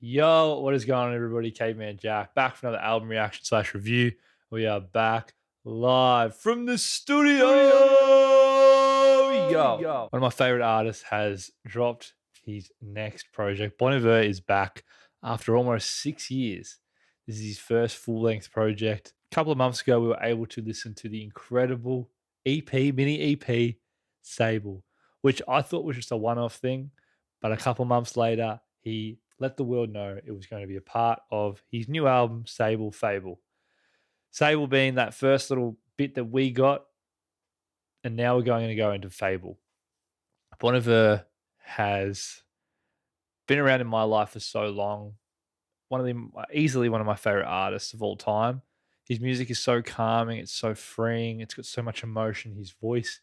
Yo, what is going on, everybody? Caveman Jack back for another album reaction slash review. We are back live from the studio. Yo, one of my favorite artists has dropped his next project. Bon Iver is back after almost 6 years. This is his first full length project. A couple of months ago, we were able to listen to the incredible mini EP, Sable, which I thought was just a one off thing. But a couple months later, he let the world know it was going to be a part of his new album, Sable Fable. Sable being that first little bit that we got, and now we're going to go into Fable. Bon Iver has been around in my life for so long. Easily one of my favorite artists of all time. His music is so calming, it's so freeing, it's got so much emotion. His voice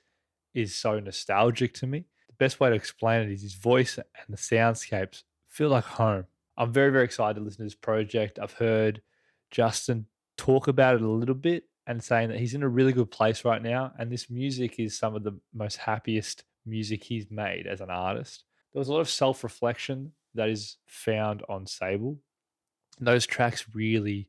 is so nostalgic to me. The best way to explain it is his voice and the soundscapes feel like home. I'm very, very excited to listen to this project. I've heard Justin talk about it a little bit and saying that he's in a really good place right now. And this music is some of the most happiest music he's made as an artist. There was a lot of self-reflection that is found on Sable. And those tracks really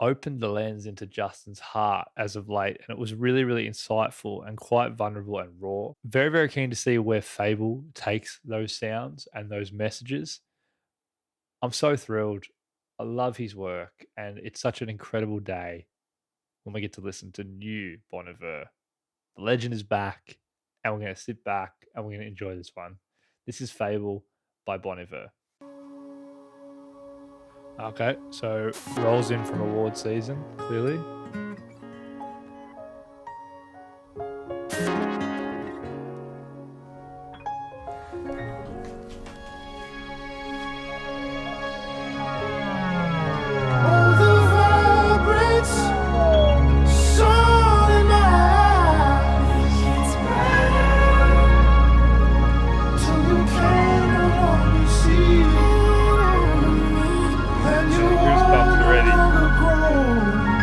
opened the lens into Justin's heart as of late, and it was really, really insightful and quite vulnerable and raw. Very, very keen to see where Fable takes those sounds and those messages. I'm so thrilled. I love his work, and it's such an incredible day when we get to listen to new Bon Iver. The legend is back, and we're going to sit back and we're going to enjoy this one. This is Fable by Bon Iver. Okay, so rolls in from award season, clearly.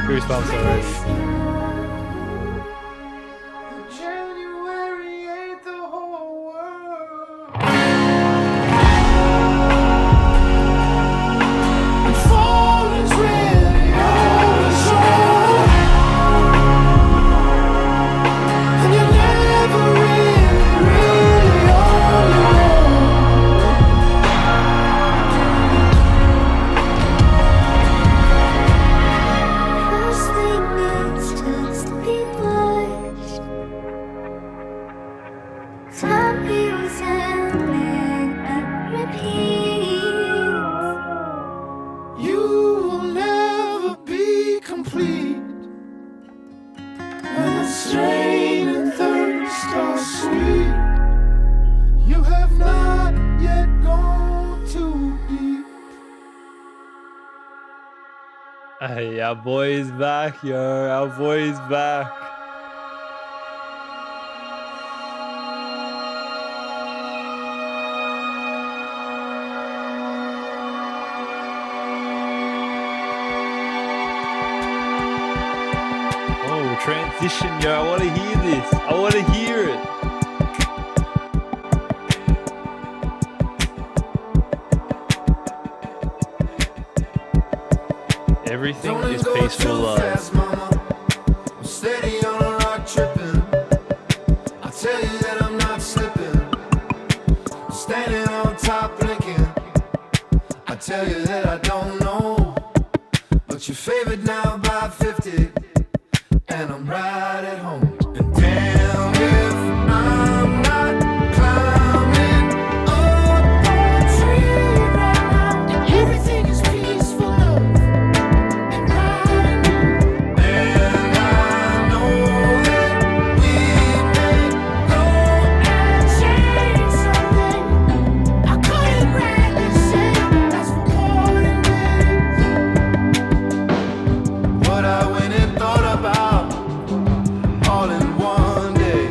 Goosebumps already. Strain and thirst are sweet. You have not yet gone too deep. Hey, our boy is back, yo. Our boy is back. Transition, yo. I want to hear this. I want to hear it. Everything is peaceful love. I'm steady on a rock tripping. I tell you that I'm not slipping. I'm standing on top blinking. I tell you that I don't know, but you're favored now by 50. And I'm right at home. And damn if I'm not climbing up a tree right now. And everything is peaceful love and right. And I know that we may go and change something. I couldn't rightly say that's for more than this. What I went and thought about all in one day.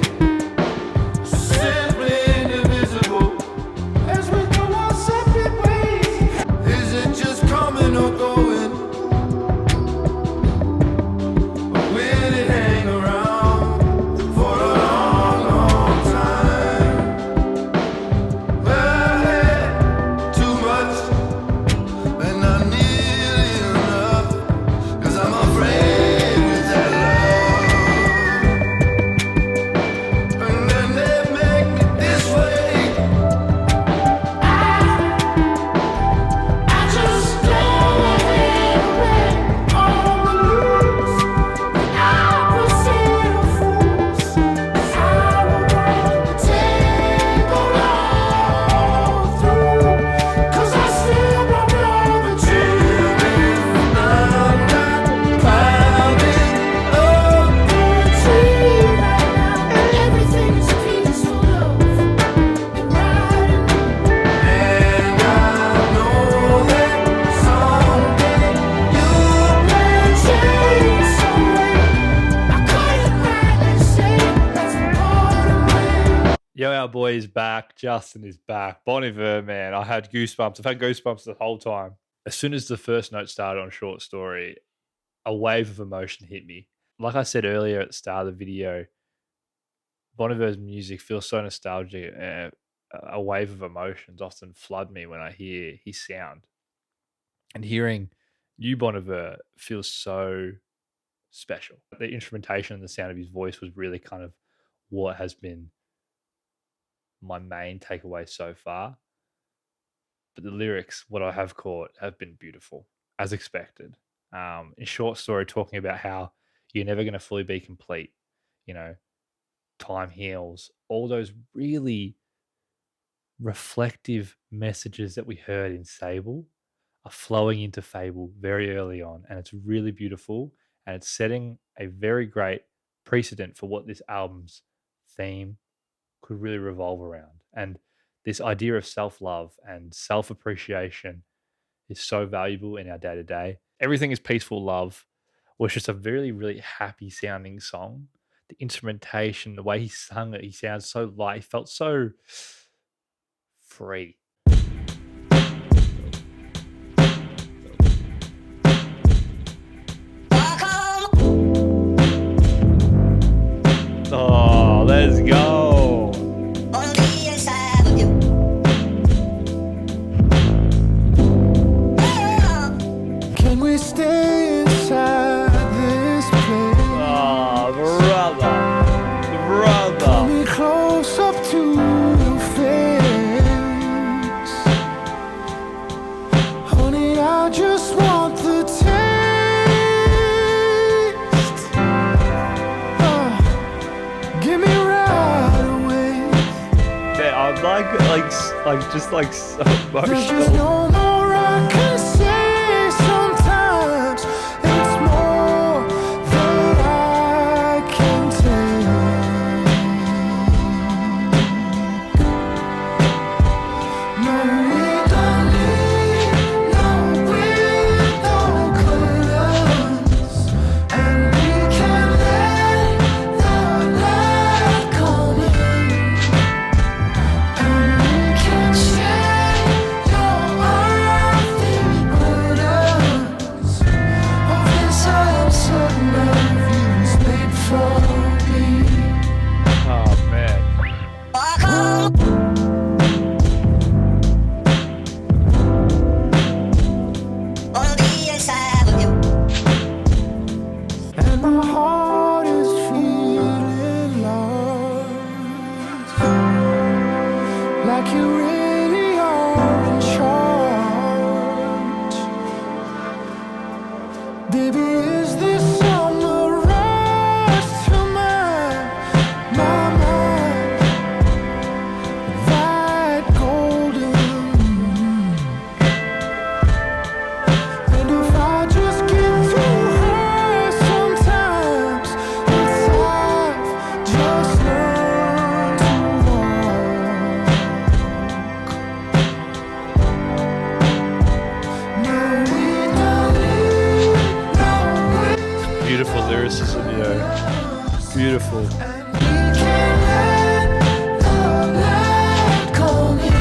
is back. Justin is back. Bon Iver, man. I had goosebumps. I've had goosebumps the whole time. As soon as the first note started on Short Story, a wave of emotion hit me. Like I said earlier at the start of the video, Bon Iver's music feels so nostalgic. A wave of emotions often flood me when I hear his sound. And hearing new Bon Iver feels so special. The instrumentation and the sound of his voice was really kind of what has been my main takeaway so far. But the lyrics, what I have caught, have been beautiful, as expected. In Short Story, talking about how you're never going to fully be complete, you know, time heals, all those really reflective messages that we heard in Sable are flowing into Fable very early on. And it's really beautiful. And it's setting a very great precedent for what this album's theme could really revolve around. And this idea of self love and self appreciation is so valuable in our day to day. Everything is Peaceful Love was just a really, really happy sounding song. The instrumentation, the way he sung it, he sounds so light. He felt so free. Oh, let's go. Can we stay inside this place? Oh, brother. Pull me close up to your face. Honey, I just want the taste. Give me right away. Man, I'm just like so There's just emotional. no more I can say. Sometimes it's more than I can take. No, we don't need no binoculars, and we can let the light come in, and we can share your earthly burdens. Of this I am certain love is made for me. Oh man. And my heart is feeling lost, like you really are in charge. Baby, is this summer rush to my mind? That golden. And if I just get through her sometimes, it's I've just learned to walk. No, we don't need no Beautiful lyricism, beautiful. and we can let the light come in,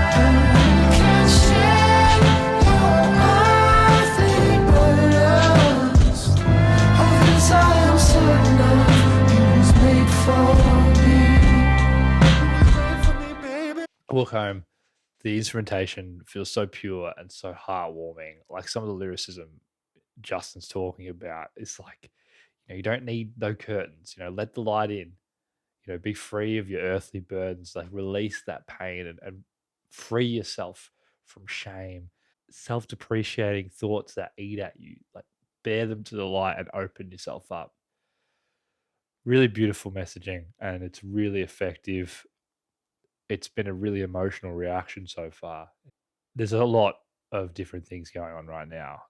and we can share your earthly burdens. Of this I am certain of, it was made for me. It was made for me, baby. Look, Home, the instrumentation feels so pure and so heartwarming. Like some of the lyricism Justin's talking about, it's like, you don't need no curtains, let the light in, be free of your earthly burdens, like release that pain and free yourself from shame, self depreciating thoughts that eat at you, like bear them to the light and open yourself up. Really beautiful messaging and it's really effective. It's been a really emotional reaction so far. There's a lot of different things going on right now.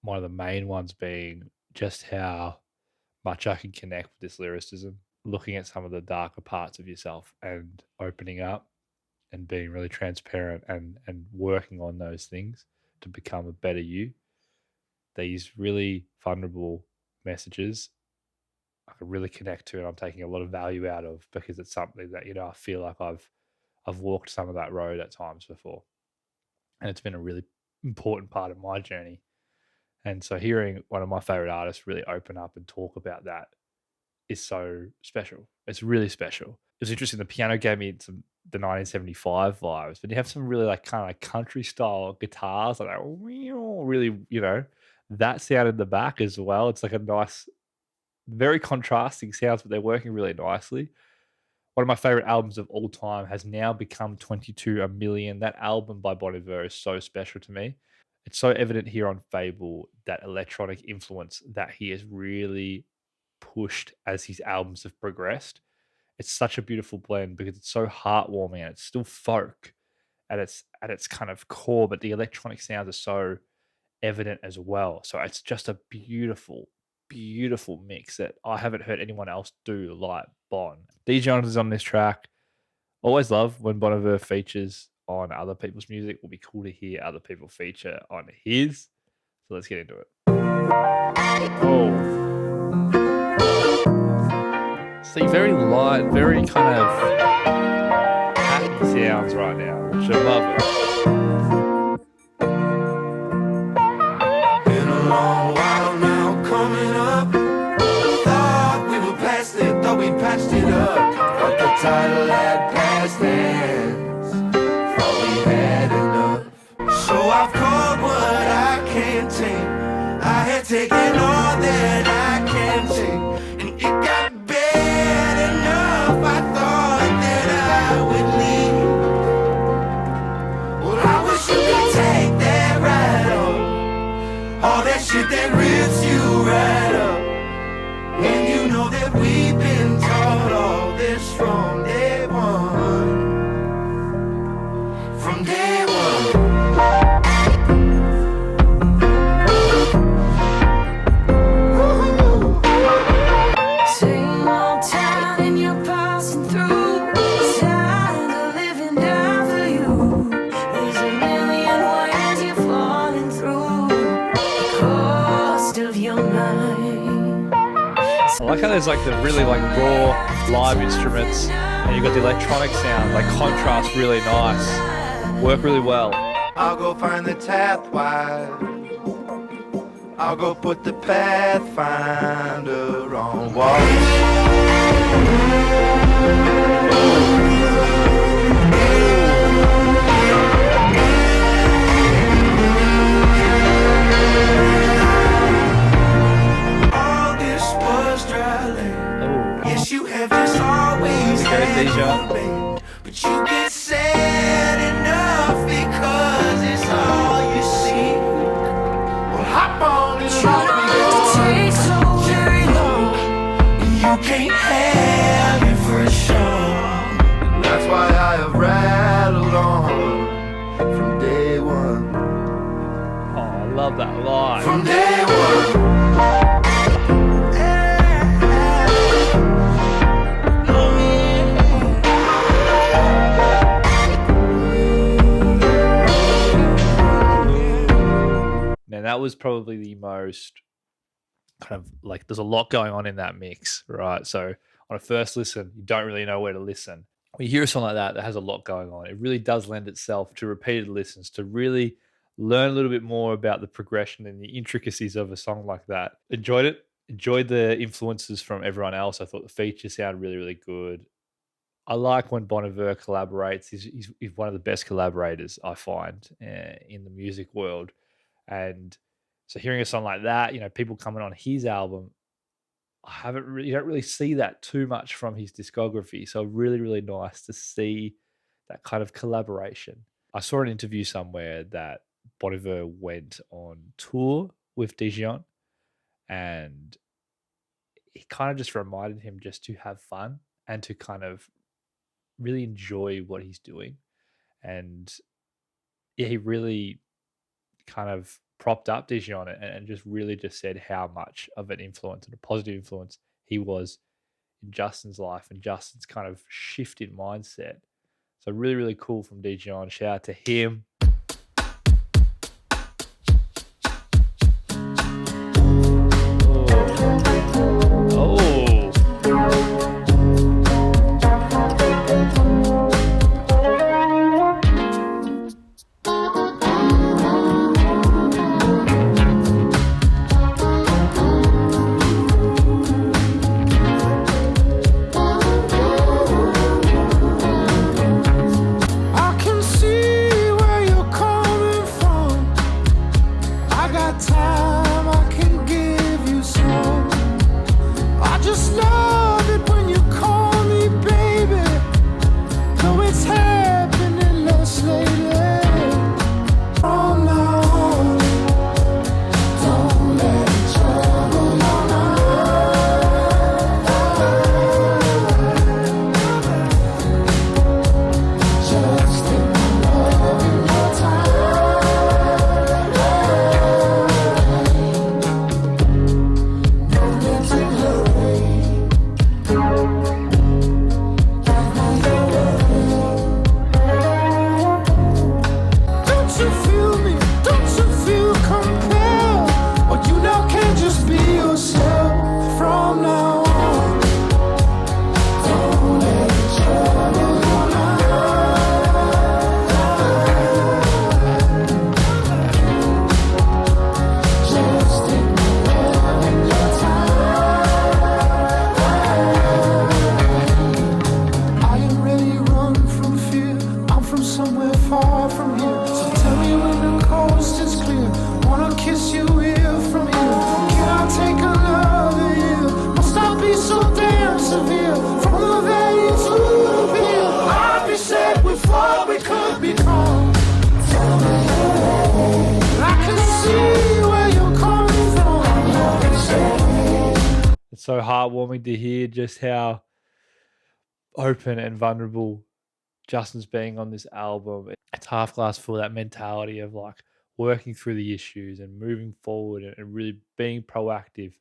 One of the main ones being just how much I can connect with this lyricism, looking at some of the darker parts of yourself and opening up and being really transparent and working on those things to become a better you. These really vulnerable messages I can really connect to and I'm taking a lot of value out of, because it's something that, I feel like I've walked some of that road at times before. And it's been a really important part of my journey. And so hearing one of my favorite artists really open up and talk about that is so special. It's really special. It was interesting. The piano gave me the 1975 vibes, but you have some really like kind of like country style guitars, like that, really, that sound in the back as well. It's like a nice, very contrasting sounds, but they're working really nicely. One of my favorite albums of all time has now become 22 a million. That album by Bon Iver is so special to me. It's so evident here on Fable, that electronic influence that he has really pushed as his albums have progressed. It's such a beautiful blend because it's so heartwarming and it's still folk at its kind of core, but the electronic sounds are so evident as well. So it's just a beautiful, beautiful mix that I haven't heard anyone else do like Bon. Dijon is on this track. Always love when Bon Iver features on other people's music. It will be cool to hear other people feature on his. So let's get into it. Oh. See, very light, very kind of happy sounds right now, which I love it. Been a long while now coming up. Thought we were past it, thought we patched it up. Thought the title had passed hands. Thought we had enough. So I've caught what I can't take. I had taken all that I can take, and it got bad enough. I thought that I would leave. Well, I wish you could take that right off. All that shit that rips you right up. And you know that we've been taught all this from day one. From day one. Same old town and you're passing through. Tired of living down for you. There's a million ways you're falling through. The cost of your mind. I like how there's like the really like raw live instruments and you've got the electronic sound, like contrast really nice. Work really well. I'll go find the tap wide. I'll go put the Pathfinder on all this was dry land. Yes, you have just always had Dijon. your way, but you get sad enough because it's all you see. Well, hop on and Try not to take so very long. you can't have it for sure. That's why I have rattled on from day one. Oh, I love that line. From day one. Man, that was probably the most kind of like, there's a lot going on in that mix, right? So on a first listen, you don't really know where to listen. When you hear a song like that has a lot going on, it really does lend itself to repeated listens to really learn a little bit more about the progression and the intricacies of a song like that. Enjoyed it. Enjoyed the influences from everyone else. I thought the features sound really, really good. I like when Bon Iver collaborates. He's one of the best collaborators I find in the music world. And so hearing a song like that, people coming on his album, you don't really see that too much from his discography. So really, really nice to see that kind of collaboration. I saw an interview somewhere that Bon Iver went on tour with Dijon, and it kind of just reminded him just to have fun and to kind of really enjoy what he's doing. And yeah, he really kind of propped up Dijon and just really just said how much of an influence and a positive influence he was in Justin's life and Justin's kind of shift in mindset. So really, really cool from Dijon. Shout out to him. Oh. far from here. So tell me when the coast is clear. Wanna kiss you here from here. Can I take another year? Must I be so damn severe? From the valley to the pier, I'd be sad with what we could become. I can see where you're coming from. It's so heartwarming to hear just how open and vulnerable Justin's being on this album. It's half glass full, that mentality of like working through the issues and moving forward and really being proactive.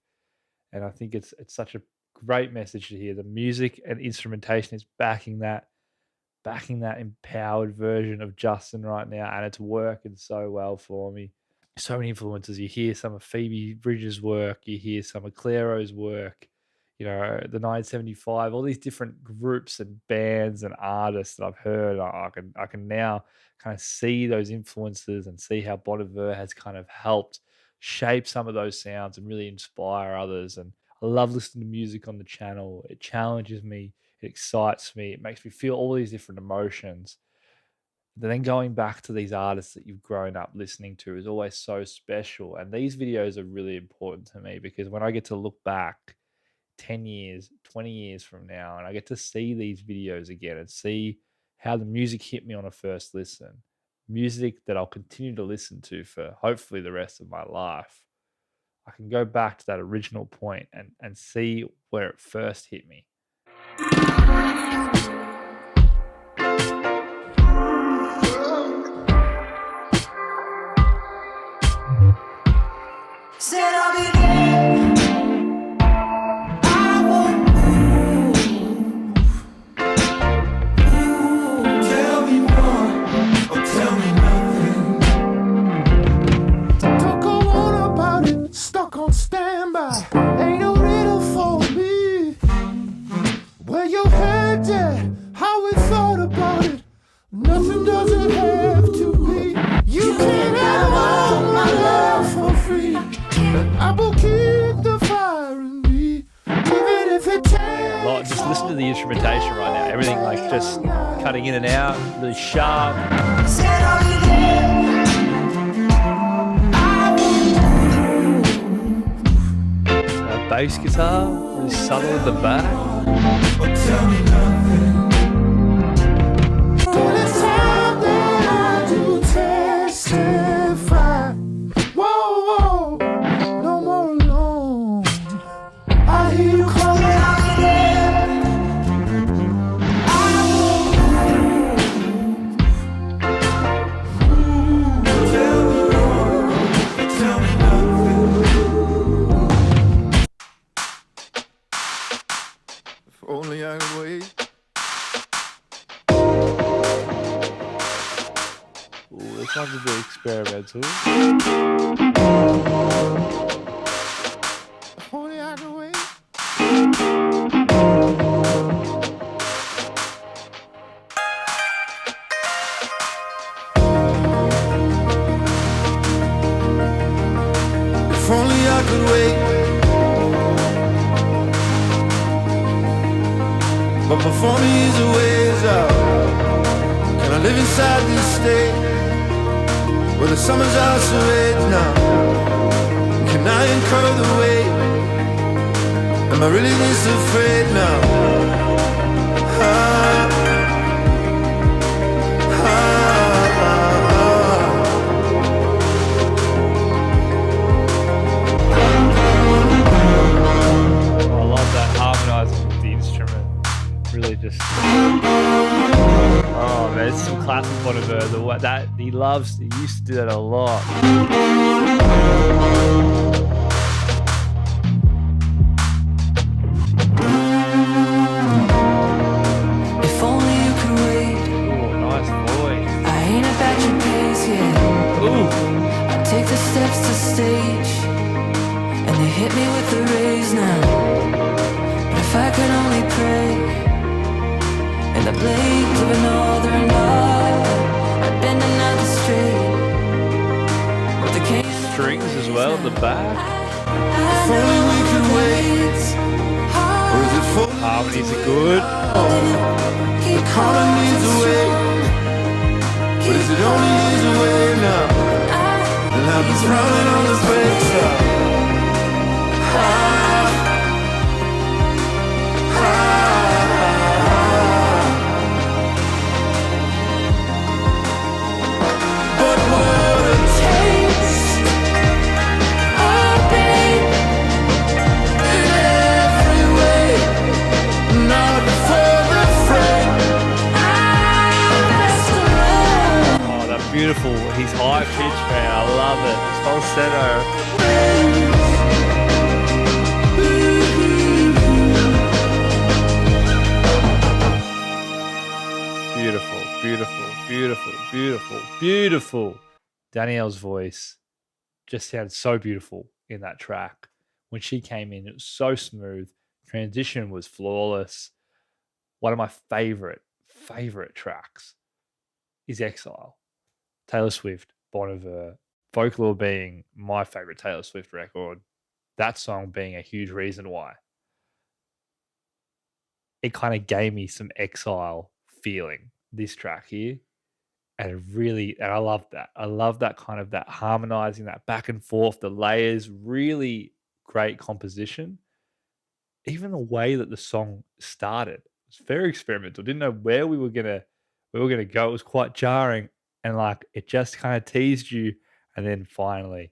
And I think it's such a great message to hear. The music and instrumentation is backing that empowered version of Justin right now, and it's working so well for me. So many influences. You hear some of Phoebe Bridges' work, you hear some of Clairo's work, you know, the 975, all these different groups and bands and artists that I've heard. I can now kind of see those influences and see how Bon Iver has kind of helped shape some of those sounds and really inspire others. And I love listening to music on the channel. It challenges me, it excites me, it makes me feel all these different emotions. But then going back to these artists that you've grown up listening to is always so special. And these videos are really important to me because when I get to look back 10 years, 20 years from now, and I get to see these videos again and see how the music hit me on a first listen, music that I'll continue to listen to for hopefully the rest of my life, I can go back to that original point and see where it first hit me. Said I'll be there. I won't move. Tell me more, or tell me nothing. Don't go on about it, stuck on standby. Ain't no riddle for me. Where your head at, how we thought about it. Nothing doesn't have to be. You can't have all my love for free. I will keep the fire in me, even if it takes. Just listen to the instrumentation right now. Everything like just cutting in and out, really sharp. Said I'll be there. I won't Bass guitar, really subtle in the back. But tell me nothing. When it's time that I do testify. Whoa, whoa, no more alone. I hear you calling out there. I won't move. Tell me more, tell me nothing. If only I could wait. Ooh, this one's a bit experimental. If only I could wait. If only I could wait. But before me is a ways out. Can I live inside this state where the summers are serrated now? Can I incur the weight? Am I really this afraid now? I love that harmonizing with the instrument. Really just. Oh man, it's some classic Bon Iver. That he used to do that a lot. If only you could wait. Ooh, nice voice. I ain't about your pace yet. Ooh, I take the steps to stage, and they hit me with the rays now. But if I could only pray, in the blink of an northern love, I'd bend another straight. With the cane strings as well at the back. If only we could wait. Or is it for Harmonies are good. the color needs a way? But is it only years away now? And I've been drowning on the brakes now. But what a taste of pain in every way. Not for the fray. Oh, that beautiful. He's high pitch, man. I love it. It's falsetto. Beautiful, beautiful, beautiful, beautiful, beautiful. Danielle's voice just sounded so beautiful in that track. When she came in, it was so smooth. Transition was flawless. One of my favorite tracks is Exile. Taylor Swift, Bon Iver, Folklore being my favorite Taylor Swift record. That song being a huge reason why. It kind of gave me some Exile feeling, this track here. And I love that. I love that kind of that harmonizing, that back and forth, the layers, really great composition. Even the way that the song started was very experimental. Didn't know where we were gonna go. It was quite jarring, and like it just kind of teased you, and then finally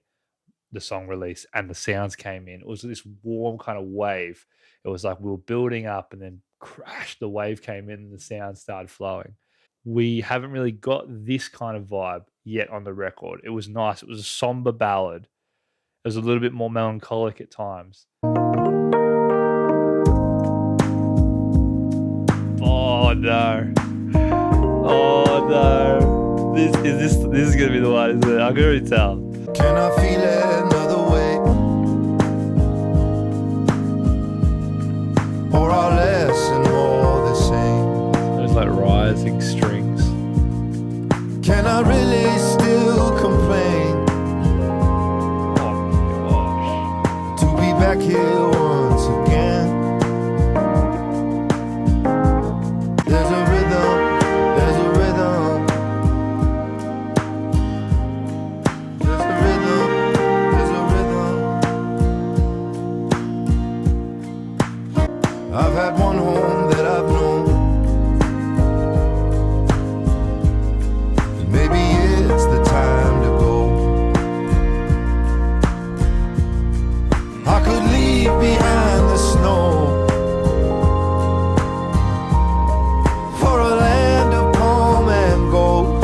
the song released and the sounds came in. It was this warm kind of wave. It was like we were building up, and then crash, the wave came in, and the sound started flowing. We haven't really got this kind of vibe yet on the record. It was nice. It was a somber ballad. It was a little bit more melancholic at times. Oh no. Oh no. This is gonna be the one, isn't it? I can already tell. Can I feel it another way? Or are less and more the same? There's like rising strings. Can I really still complain? Oh my gosh. To be back here once again. There's a rhythm, there's a rhythm. There's a rhythm, there's a rhythm. I've had one home that I've known. Maybe it's the time to go. I could leave behind the snow for a land of palm and gold.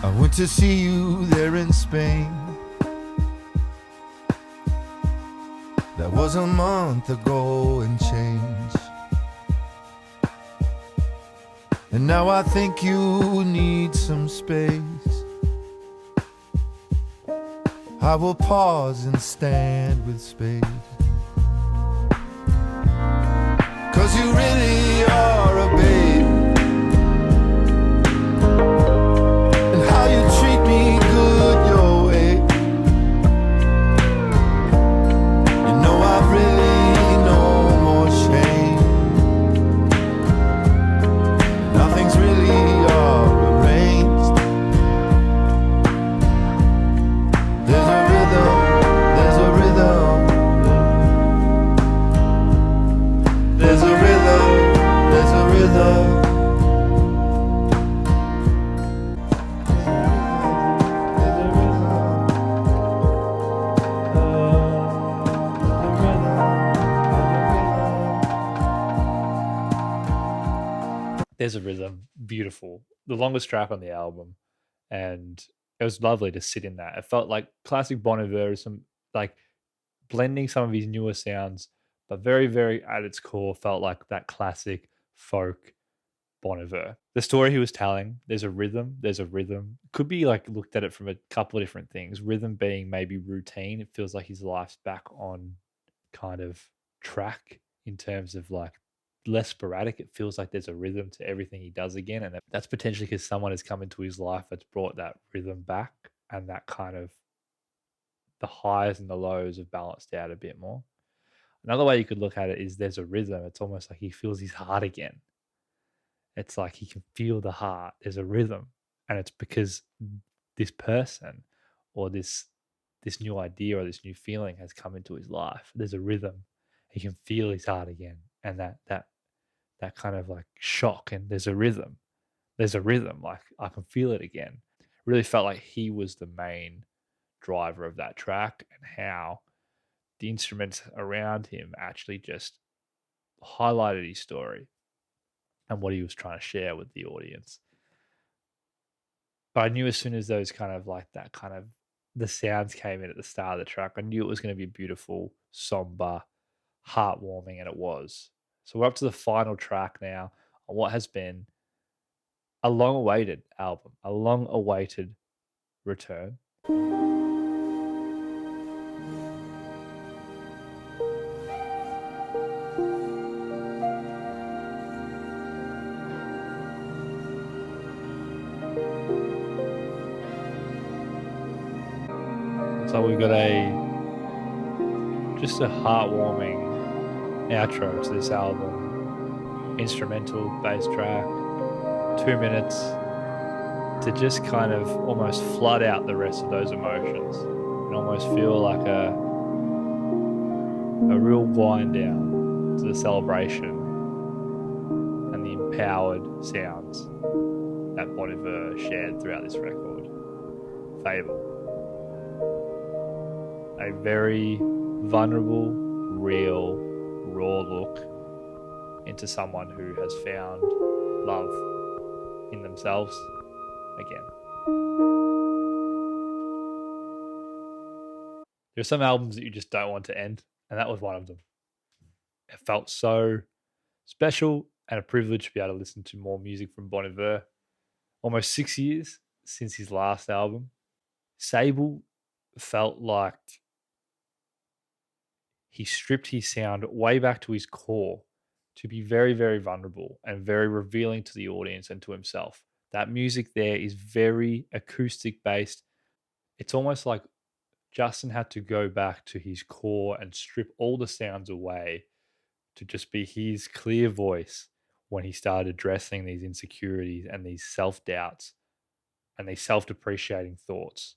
I went to see you there in Spain. That was a month ago and change. And now I think you need some space. I will pause and stand with space. 'Cause you really are a babe. And how you treat me good your way. You know I've really no more shame. Nothing's really all arranged. There's a rhythm, there's a rhythm. There's a rhythm, there's a rhythm. There's a rhythm, beautiful. The longest track on the album, and it was lovely to sit in that. It felt like classic Bon Iver, some like blending some of his newer sounds, but very, very at its core felt like that classic folk Bon Iver. The story he was telling, there's a rhythm, there's a rhythm. Could be like looked at it from a couple of different things. Rhythm being maybe routine. It feels like his life's back on kind of track in terms of like less sporadic. It feels like there's a rhythm to everything he does again. And that's potentially because someone has come into his life that's brought that rhythm back, and that kind of the highs and the lows have balanced out a bit more. Another way you could look at it is there's a rhythm. It's almost like he feels his heart again. It's like he can feel the heart. There's a rhythm. And it's because this person or this new idea or this new feeling has come into his life. There's a rhythm. He can feel his heart again. And that kind of like shock, and there's a rhythm. There's a rhythm. Like I can feel it again. Really felt like he was the main driver of that track, and how the instruments around him actually just highlighted his story and what he was trying to share with the audience. But I knew as soon as those kind of like that kind of the sounds came in at the start of the track, I knew it was going to be beautiful, somber, heartwarming, and it was. So we're up to the final track now on what has been a long awaited album, a long awaited return. So we've got just a heartwarming outro to this album. Instrumental bass track, 2 minutes to just kind of almost flood out the rest of those emotions and almost feel like a real wind down to the celebration and the empowered sounds that Bon Iver shared throughout this record. Fable. A very vulnerable, real, raw look into someone who has found love in themselves again. There are some albums that you just don't want to end, and that was one of them. It felt so special and a privilege to be able to listen to more music from Bon Iver. Almost 6 years since his last album. Sable felt like he stripped his sound way back to his core to be very, very vulnerable and very revealing to the audience and to himself. That music there is very acoustic based. It's almost like Justin had to go back to his core and strip all the sounds away to just be his clear voice when he started addressing these insecurities and these self doubts and these self depreciating thoughts.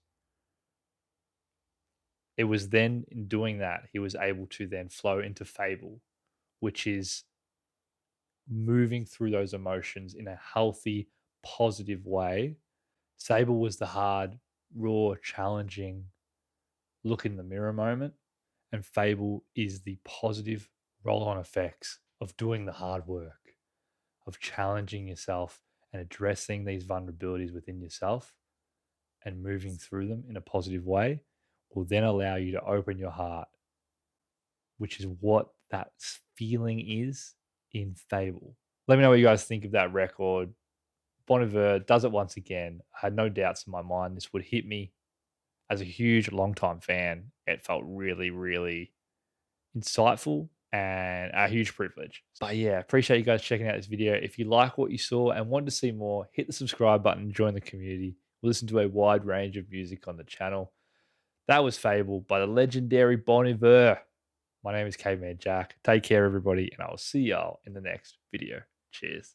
It was then in doing that, he was able to then flow into Fable, which is moving through those emotions in a healthy, positive way. Sable was the hard, raw, challenging look in the mirror moment. And Fable is the positive roll on effects of doing the hard work, of challenging yourself and addressing these vulnerabilities within yourself and moving through them in a positive way will then allow you to open your heart, which is what that feeling is in Fable. Let me know what you guys think of that record. Bon Iver does it once again. I had no doubts in my mind this would hit me. As a huge, long-time fan, it felt really, really insightful and a huge privilege. But yeah, appreciate you guys checking out this video. If you like what you saw and want to see more, hit the subscribe button and join the community. We'll listen to a wide range of music on the channel. That was Fable by the legendary Bon Iver. My name is Caveman Jack. Take care, everybody, and I will see y'all in the next video. Cheers.